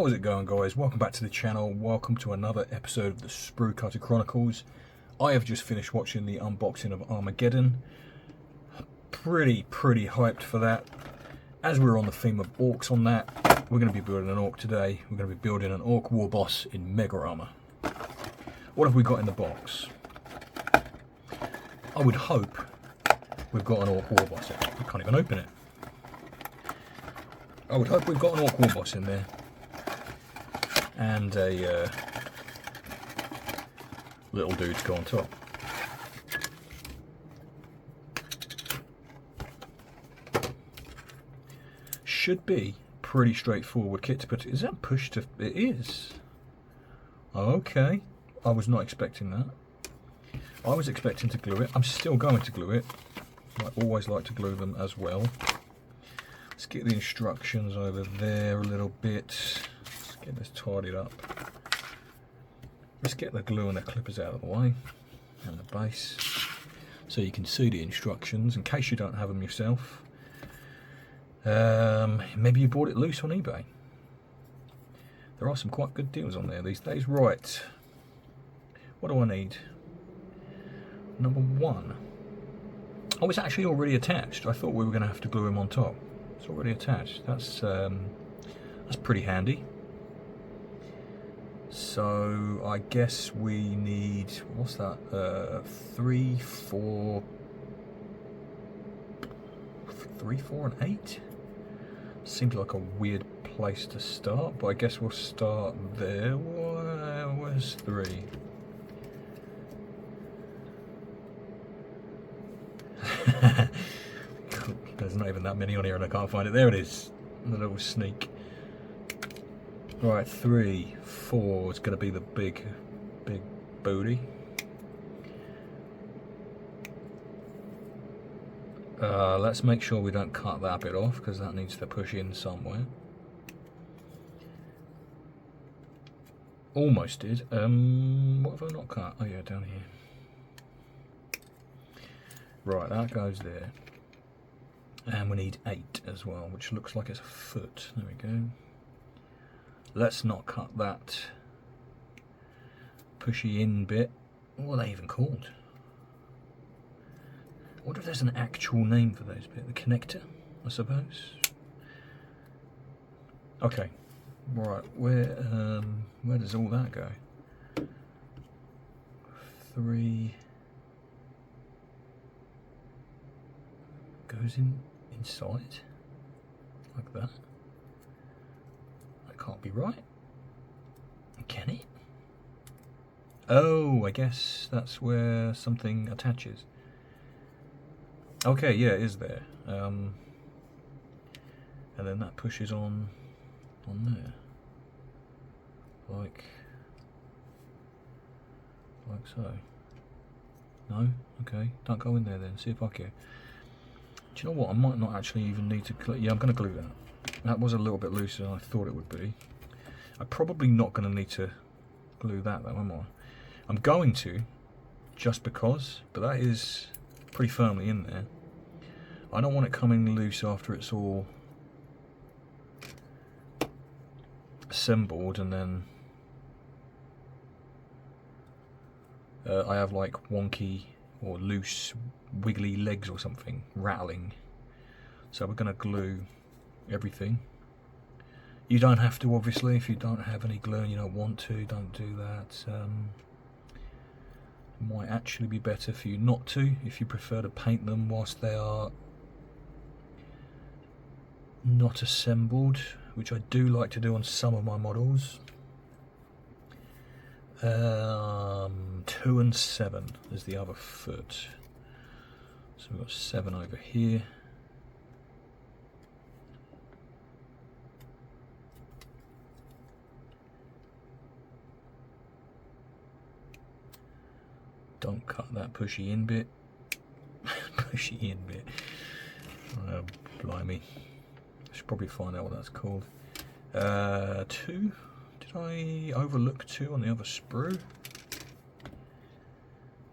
How's it going, guys? Welcome back to the channel. Welcome to another episode of the Sprue Chronicles. I have just finished watching the unboxing of Armageddon. Pretty hyped for that. As we're on the theme of orcs on that, we're going to be building an orc today. We're going to be building an Ork Warboss in mega armor. What have we got in the box? I would hope we've got an Ork Warboss. I can't even open it. I would hope we've got an Ork Warboss in there. And a little dude to go on top. Should be pretty straightforward kit to put. Is that push to? It is. Okay, I was not expecting that. I was expecting to glue it. I'm still going to glue it. I always like to glue them as well. Let's get the instructions over there a little bit. Let's get this tidied up. Let's get the glue and the clippers out of the way and the base so you can see the instructions in case you don't have them yourself. Maybe you bought it loose on eBay. There are some quite good deals on there these days. Right, what do I need? Number one. Oh, it's actually already attached. I thought we were going to have to glue him on top. It's already attached. That's pretty handy. So I guess we need, what's that? 3, 4, and 8. Seems like a weird place to start, but I guess we'll start there. Where's 3? There's not even that many on here and I can't find it. There it is, the little sneak. Right, 3, 4 is going to be the big booty. Let's make sure we don't cut that bit off because that needs to push in somewhere. Almost did. What have I not cut? Oh yeah, down here. Right, that goes there. And we need 8 as well, which looks like it's a foot. There we go. Let's not cut that pushy in bit. What are they even called? I wonder if there's an actual name for those bits. The connector, I suppose. Okay, right. Where does all that go? 3 goes inside like that. That can't be right. Can it? Oh, I guess that's where something attaches. Okay, yeah, it is there. And then that pushes on there. Like so. No? Okay, don't go in there then, see if I can. Do you know what, I might not actually even need to glue. Yeah, I'm going to glue that. That was a little bit looser than I thought it would be. I'm probably not going to need to glue that though, am I? I'm going to, just because, but that is pretty firmly in there. I don't want it coming loose after it's all assembled and then I have like wonky or loose wiggly legs or something rattling. So we're going to glue everything. You don't have to, obviously, if you don't have any glue and you don't want to, don't do that. Might actually be better for you not to, if you prefer to paint them whilst they are not assembled, which I do like to do on some of my models. 2 and 7 is the other foot. So we've got 7 over here. Don't cut that pushy in bit. Pushy in bit. Oh, blimey. I should probably find out what that's called. 2. Did I overlook 2 on the other sprue?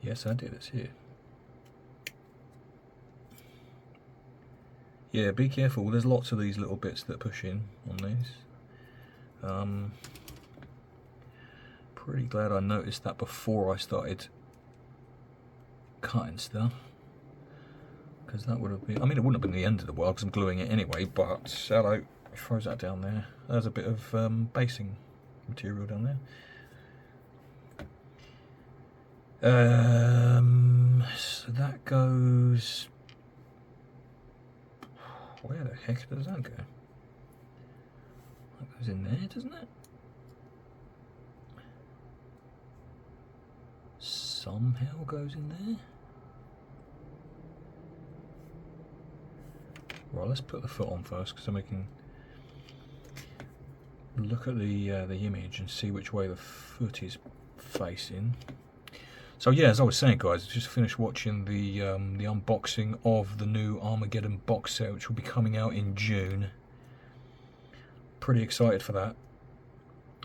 Yes, I did. It's here. Yeah, be careful. There's lots of these little bits that push in on these. Pretty glad I noticed that before I started cutting stuff, because that would have been, I mean, it wouldn't have been the end of the world because I'm gluing it anyway, but hello, throws that down there. There's a bit of basing material down there. So that goes, where the heck does that go? That goes in there, doesn't it? Somehow goes in there. Right, let's put the foot on first, because then we can look at the image and see which way the foot is facing. So yeah, as I was saying, guys, I just finished watching the unboxing of the new Armageddon box set, which will be coming out in June. Pretty excited for that.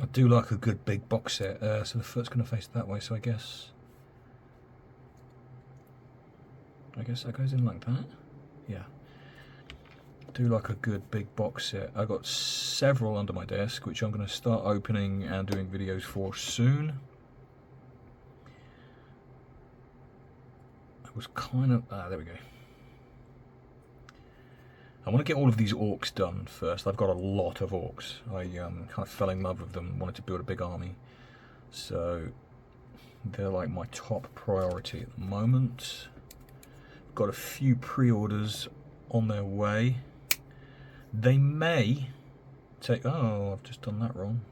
I do like a good big box set. So the foot's going to face that way, so I guess that goes in like that. Yeah. Do like a good big box set. I got several under my desk, which I'm going to start opening and doing videos for soon. I was kind of there we go. I want to get all of these orks done first. I've got a lot of orks. I kind of fell in love with them, wanted to build a big army, so they're like my top priority at the moment. Got a few pre-orders on their way. They may take, oh, I've just done that wrong.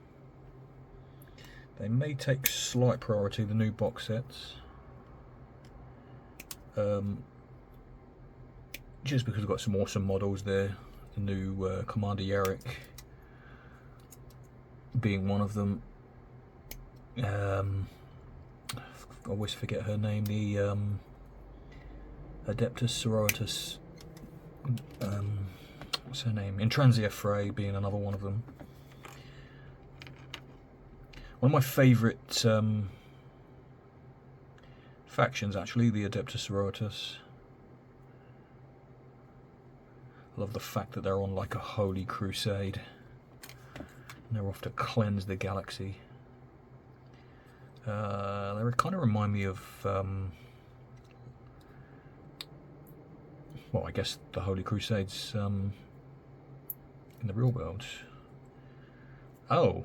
They may take slight priority, the new box sets. Just because I've got some awesome models there. The new Commander Yarrick being one of them. I always forget her name, the Adeptus Sororitas, what's her name? Intransia Frey being another one of them. One of my favourite factions, actually, the Adeptus Sororitas. I love the fact that they're on like a holy crusade. And they're off to cleanse the galaxy. They kind of remind me of well, I guess the Holy Crusades in the real world. Oh,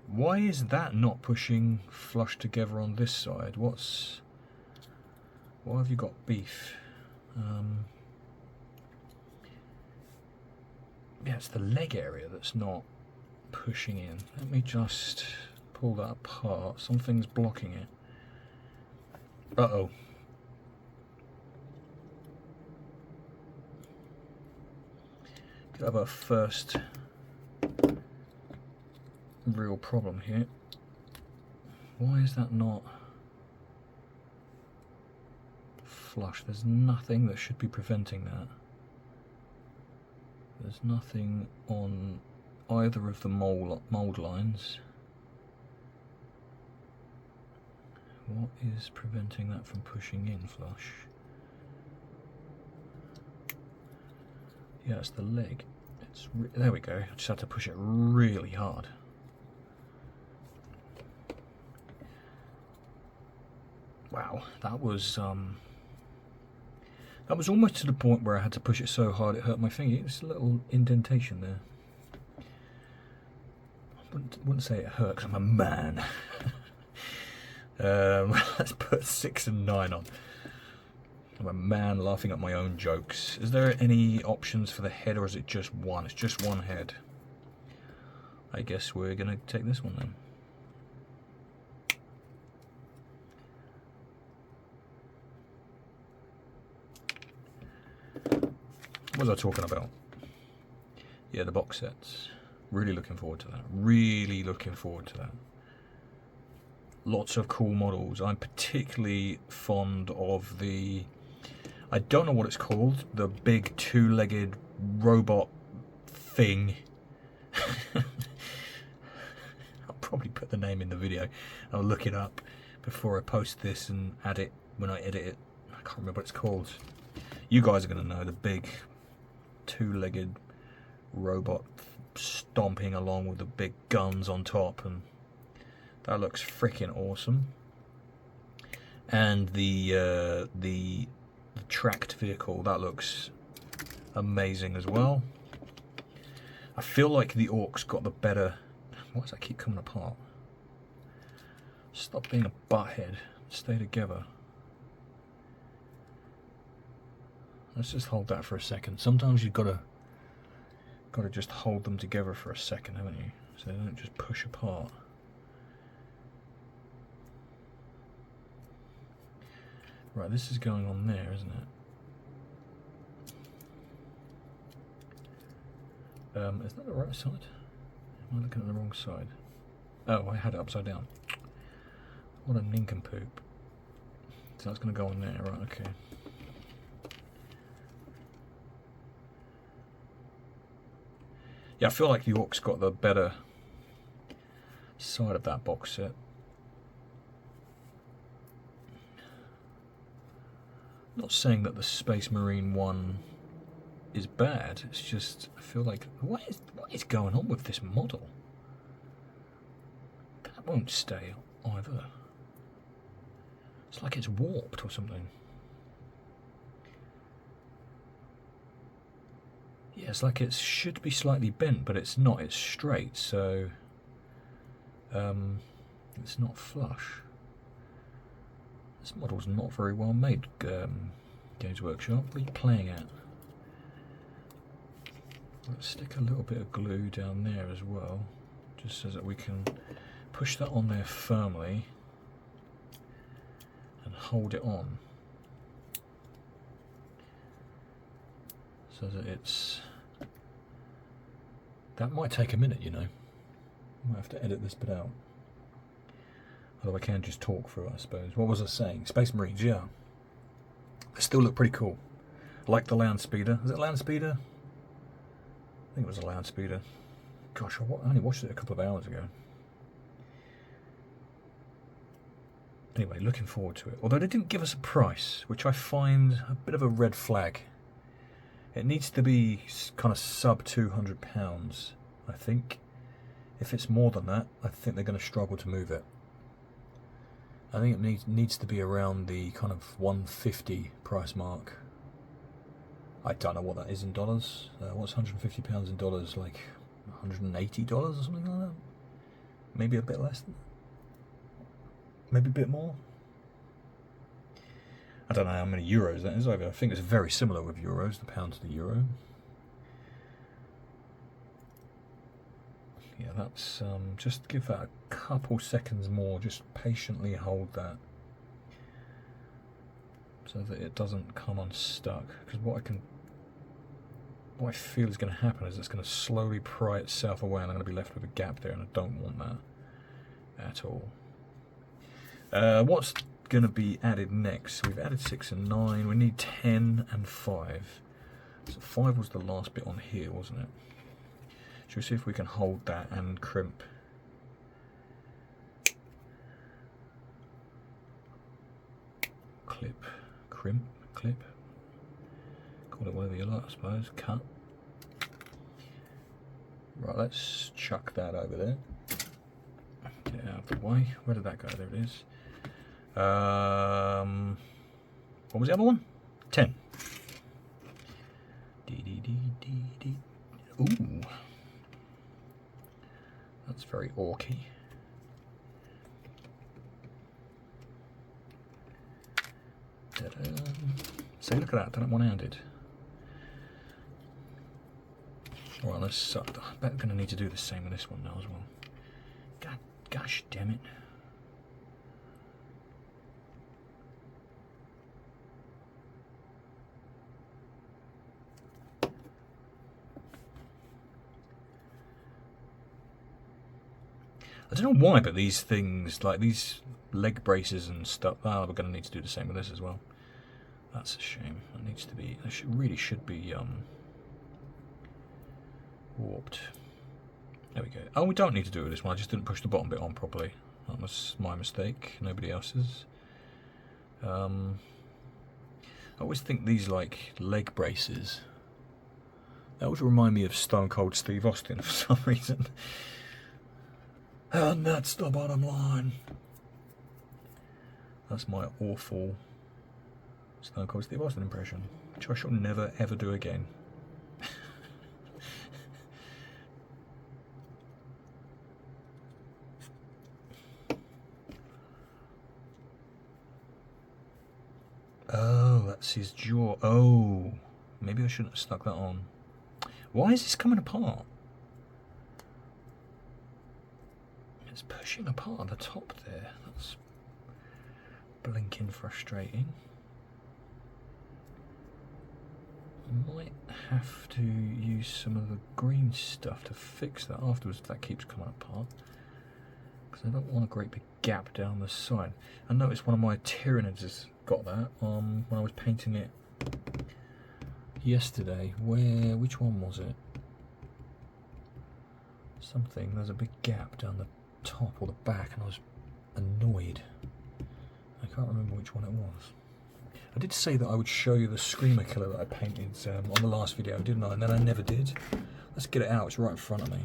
why is that not pushing flush together on this side? Why have you got beef? Yeah, it's the leg area that's not pushing in. Let me just pull that apart. Something's blocking it. Uh-oh. Could have our first real problem here. Why is that not flush? There's nothing that should be preventing that. There's nothing on either of the mould lines. What is preventing that from pushing in flush? Yeah, it's the leg. There we go. I just had to push it really hard. Wow, that was almost to the point where I had to push it so hard it hurt my finger. It's a little indentation there. I wouldn't say it hurt because I'm a man. Let's put 6 and 9 on. I'm a man laughing at my own jokes. Is there any options for the head, or is it just one? It's just one head. I guess we're going to take this one then. What was I talking about? Yeah, the box sets. Really looking forward to that. Really looking forward to that. Lots of cool models. I'm particularly fond of the, I don't know what it's called, the big two-legged robot thing. I'll probably put the name in the video. I'll look it up before I post this and add it when I edit it. I can't remember what it's called. You guys are going to know, the big two-legged robot stomping along with the big guns on top, and that looks freaking awesome. And the tracked vehicle, that looks amazing as well. I feel like the orcs got the better. Why does that keep coming apart? Stop being a butthead. Stay together. Let's just hold that for a second. Sometimes you've got to just hold them together for a second, haven't you? So they don't just push apart. Right, this is going on there, isn't it? Is that the right side? Am I looking at the wrong side? Oh, I had it upside down. What a nincompoop. So that's going to go on there, right, okay. Yeah, I feel like the orcs got the better side of that box set. Not saying that the Space Marine one is bad, it's just, I feel like, what is going on with this model? That won't stay either. It's like it's warped or something. Yeah, it's like it should be slightly bent, but it's not, it's straight, so it's not flush. This model's not very well made, Games Workshop. What are you playing at? Let's stick a little bit of glue down there as well, just so that we can push that on there firmly and hold it on. So that it's... That might take a minute, you know. Might have to edit this bit out. Although I can just talk through it, I suppose. What was I saying? Space Marines, yeah. They still look pretty cool. I like the land speeder. Is it land speeder? I think it was a land speeder. Gosh, I only watched it a couple of hours ago. Anyway, looking forward to it. Although they didn't give us a price, which I find a bit of a red flag. It needs to be kind of sub £200, I think. If it's more than that, I think they're going to struggle to move it. I think it needs to be around the kind of 150 price mark. I don't know what that is in dollars. What's £150 in dollars? Like $180 or something like that? Maybe a bit less than that? Maybe a bit more? I don't know how many euros that is over. I think it's very similar with euros, the pound to the euro. Yeah, that's just give that a couple seconds more, just patiently hold that so that it doesn't come unstuck, because what I feel is going to happen is it's going to slowly pry itself away and I'm going to be left with a gap there, and I don't want that at all. What's going to be added next? So we've added 6 and 9, we need 10 and 5. So 5 was the last bit on here, wasn't it? Should we see if we can hold that and crimp? Clip, crimp, clip. Call it whatever you like, I suppose. Cut. Right, let's chuck that over there. Get it out of the way. Where did that go? There it is. What was the other one? 10. Ooh. That's very orky. See, look at that, done it one-handed. Alright, let's I bet I'm going to need to do the same with this one now as well. Gosh damn it. I don't know why, but these things, like these leg braces and stuff, we're going to need to do the same with this as well. That's a shame. It needs to be, it really should be warped. There we go. Oh, we don't need to do it with this one. I just didn't push the bottom bit on properly. That was my mistake, nobody else's. I always think these like leg braces That would remind me of Stone Cold Steve Austin for some reason. And that's the bottom line. That's my awful Stone Cold Steve Austin impression, which I shall never ever do again. Oh, that's his jaw. Oh, maybe I shouldn't have stuck that on. Why is this coming apart? It's pushing apart the top there. That's blinking frustrating. I might have to use some of the green stuff to fix that afterwards if that keeps coming apart. Because I don't want a great big gap down the side. I noticed one of my Tyranids has got that when I was painting it yesterday. Which one was it? Something, there's a big gap down the top or the back and I was annoyed. I can't remember which one it was. I did say that I would show you the Screamer Killer that I painted on the last video, didn't I? And then I never did. Let's get it out, it's right in front of me.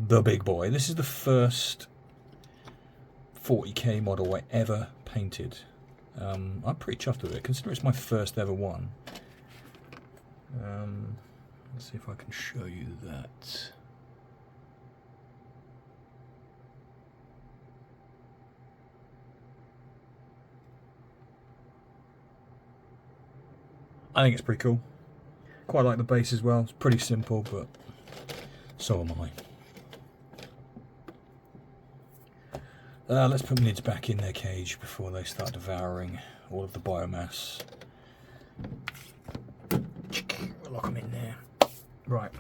The big boy. This is the first 40k model I ever painted. I'm pretty chuffed with it, considering it's my first ever one. Let's see if I can show you that. I think it's pretty cool. Quite like the base as well. It's pretty simple, but so am I. Let's put Nids back in their cage before they start devouring all of the biomass. Lock them in there. Right.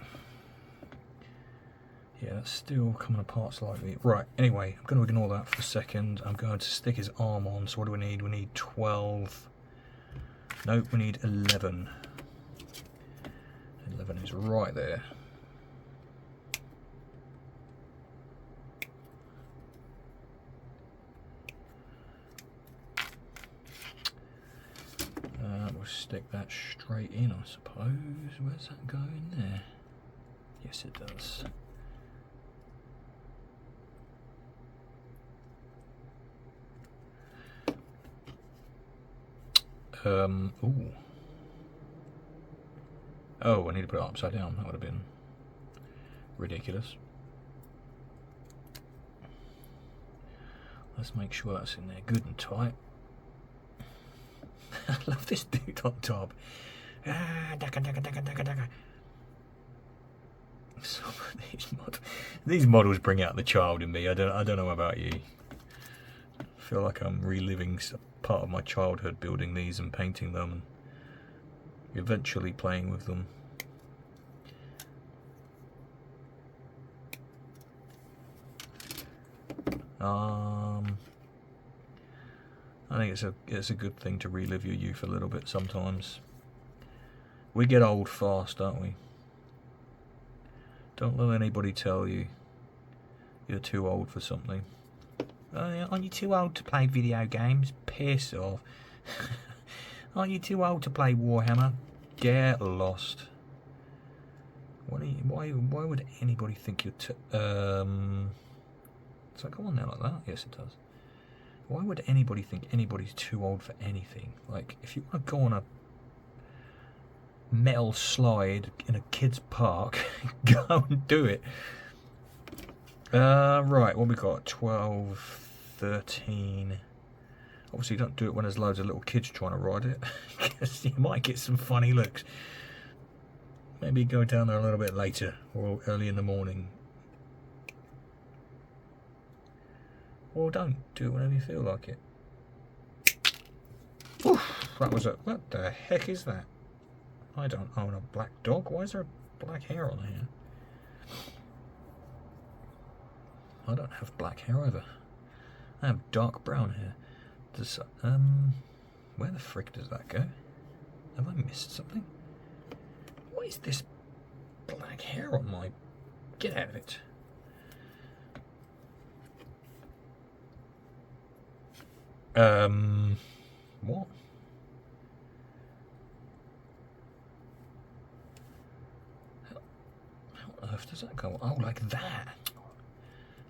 Yeah, that's still coming apart slightly. Right, anyway, I'm going to ignore that for a second. I'm going to stick his arm on. So what do we need? We need 12. Nope, we need 11. 11 is right there. We'll stick that straight in, I suppose. Where's that going there? Yes, it does. Ooh. Oh, I need to put it upside down. That would have been ridiculous. Let's make sure that's in there good and tight. I love this dude on top. Some of these models bring out the child in me. I don't know about you. I feel like I'm reliving part of my childhood, building these and painting them, and eventually playing with them. I think it's a good thing to relive your youth a little bit sometimes. We get old fast, don't we? Don't let anybody tell you you're too old for something. Aren't you too old to play video games? Piss off. Aren't you too old to play Warhammer? Get lost. Why would anybody think you're too... Does that go on there like that? Yes, it does. Why would anybody think anybody's too old for anything? Like, if you want to go on a metal slide in a kid's park, go and do it. Right, what we got? 12, 13. Obviously, don't do it when there's loads of little kids trying to ride it, because you might get some funny looks. Maybe go down there a little bit later, or early in the morning. Or don't. Do it whenever you feel like it. Oof, that was a... What the heck is that? I don't own a black dog. Why is there a black hair on here? I don't have black hair either. I have dark brown hair. Does, where the frick does that go? Have I missed something? What is this black hair on my... Get out of it. What? earth does that go? Oh, like that.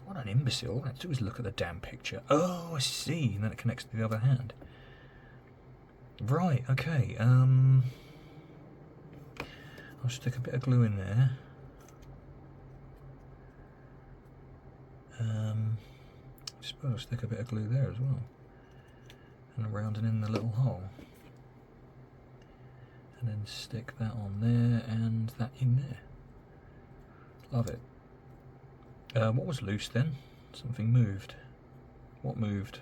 What an imbecile. All I have to do is look at the damn picture. Oh, I see. And then it connects to the other hand. Right, okay. I'll stick a bit of glue in there. I suppose I'll stick a bit of glue there as well. And around and in the little hole. And then stick that on there and that in there. Love it. What was loose then? Something moved. What moved?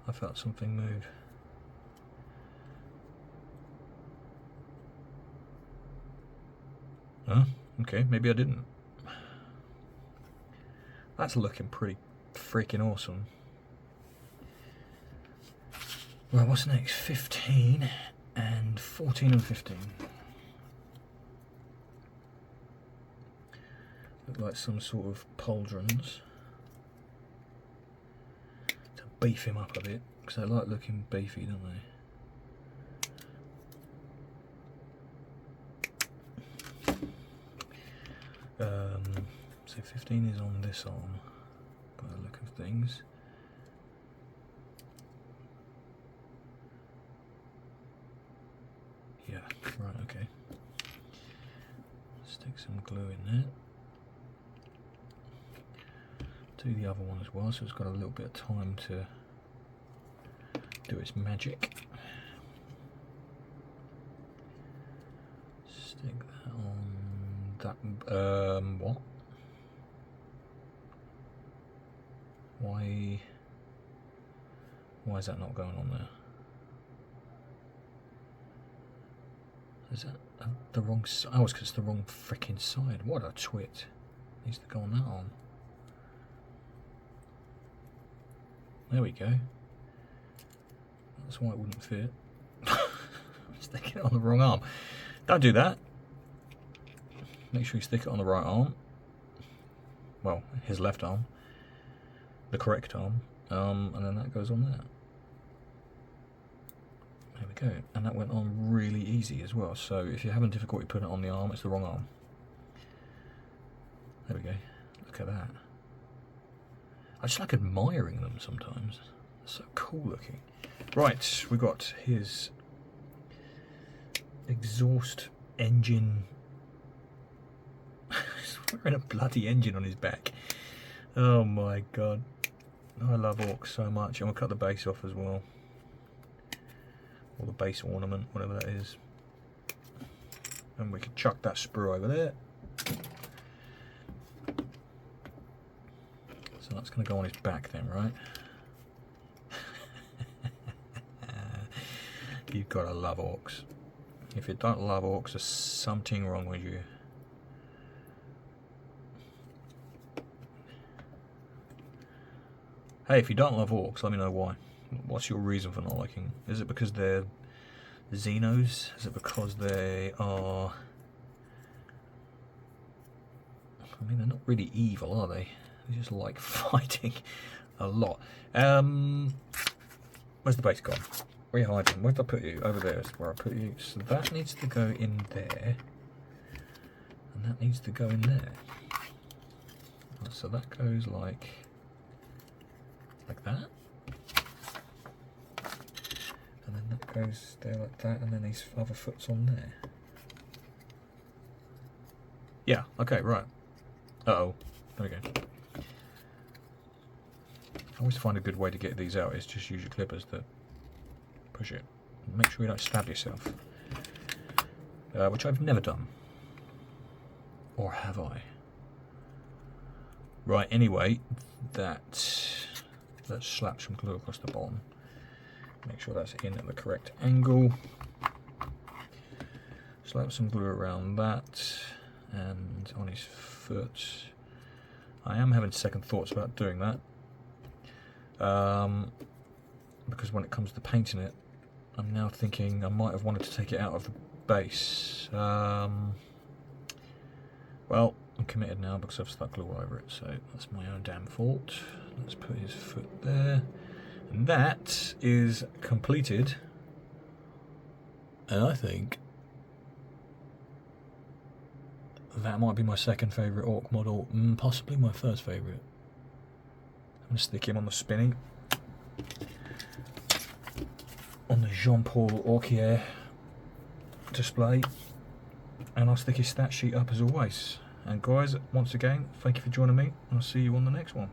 I felt something move. Huh? Okay, maybe I didn't. That's looking pretty freaking awesome. Well, what's next? 15 and 14 and 15. Look like some sort of pauldrons. To beef him up a bit, because they like looking beefy, don't they? So 15 is on this arm, by the look of things. Yeah, right, okay. Stick some glue in there. Do the other one as well, so it's got a little bit of time to do its magic. Stick that on that. What? Why is that not going on there? Is that the wrong side? Oh, it's because it's the wrong freaking side. What a twit. Needs to go on that arm. There we go. That's why it wouldn't fit. Sticking it on the wrong arm. Don't do that. Make sure you stick it on the right arm. Well, his left arm. The correct arm. And then that goes on there. There we go. And that went on really easy as well. So if you're having difficulty putting it on the arm, it's the wrong arm. There we go. Look at that. I just like admiring them sometimes. They're so cool looking. Right, we got his exhaust engine. He's wearing a bloody engine on his back. Oh my god. I love orks so much. I'm going to cut the base off as well. Or the base ornament, whatever that is. And we can chuck that sprue over there. So that's going to go on his back then, right? You've got to love orks. If you don't love orks, there's something wrong with you. Hey, if you don't love orks, let me know why. What's your reason for not liking? Is it because they're Xenos? Is it because they are... I mean, they're not really evil, are they? They just like fighting a lot. Where's the base gone? Where are you hiding? Where did I put you? Over there is where I put you. So that needs to go in there. And that needs to go in there. So that goes like that. And then that goes there like that, and then his other foot's on there. Yeah, okay, right. Uh-oh. There we go. I always find a good way to get these out is just use your clippers to push it. Make sure you don't stab yourself. Which I've never done. Or have I? Right, anyway, let's slap some glue across the bottom. Make sure that's in at the correct angle. Slap some glue around that and on his foot. I am having second thoughts about doing that. Because when it comes to painting it, I'm now thinking I might have wanted to take it out of the base. Well, I'm committed now because I've stuck glue all over it, so that's my own damn fault. Let's put his foot there. And that is completed. And I think That might be my second favourite Ork model, possibly my first favourite. I'm going to stick him on the spinny, on the Jean-Paul Orkier display, and I'll stick his stat sheet up as always. And guys, once again, thank you for joining me. I'll see you on the next one.